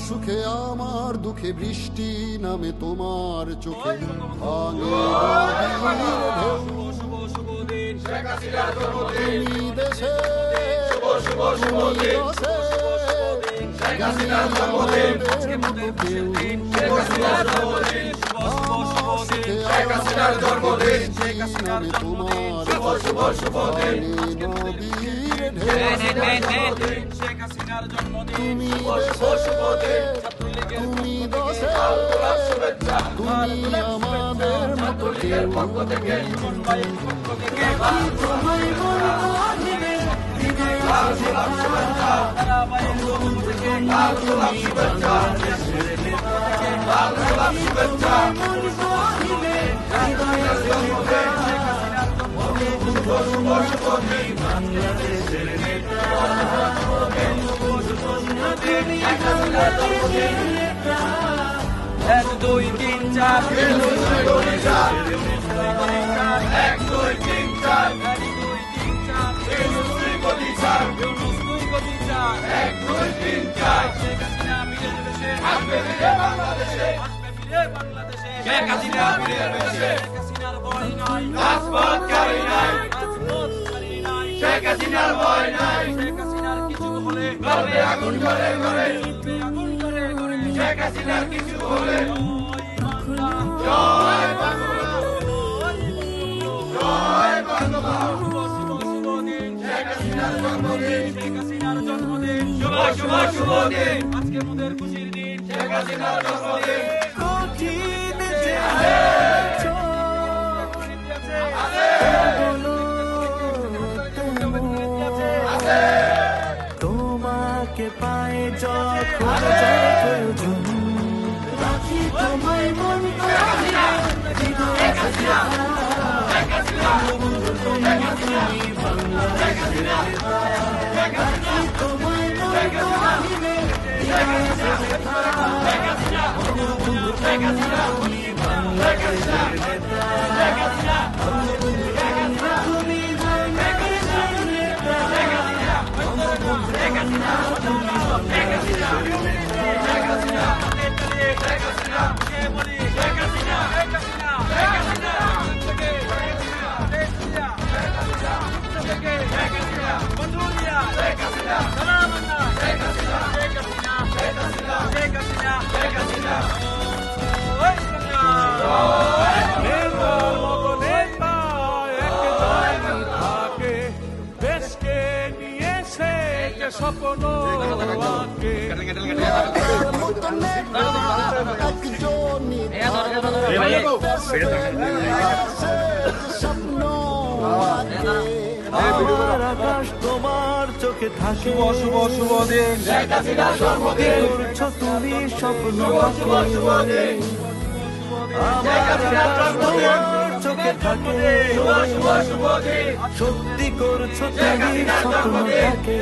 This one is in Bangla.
সুখে আমার দুঃখে বৃষ্টি নামে তোমার চোখে তুমি দেশে তুমি দশে তুমি আমাদের মতো কেউ এক দুই তিন চার এক দুই তিন চার এক দুই তিন চার আসবে ফিরে বাংলাদেশে শেখ হাসিনা ফিরে দেশে রাজপথ কারি নাই শেখ হাসিনার ভয় নাই গর্বে আগুন করে করে শেখ হাসিনার কিছু হলে জয় বাংলা জয় বাংলা শেখ হাসিনার জন্মদিন শুভ শুভ শুভ দিন আজকে মোদের খুশির দিন শেখ হাসিনার জন্মদিন কঠিন যে তোমাকে পায়ে যখন প্রয়োজন রাখি তোমায় মন স্বপ্ন আকাশ তোমার চোখে থাকে শুভ শুভ দিন শেখ হাসিনার জন্মদিন করছো তুমি স্বপ্ন তোমার চোখে থাকে শুভ দিন সত্যি করছো তুমি স্বপ্ন থাকে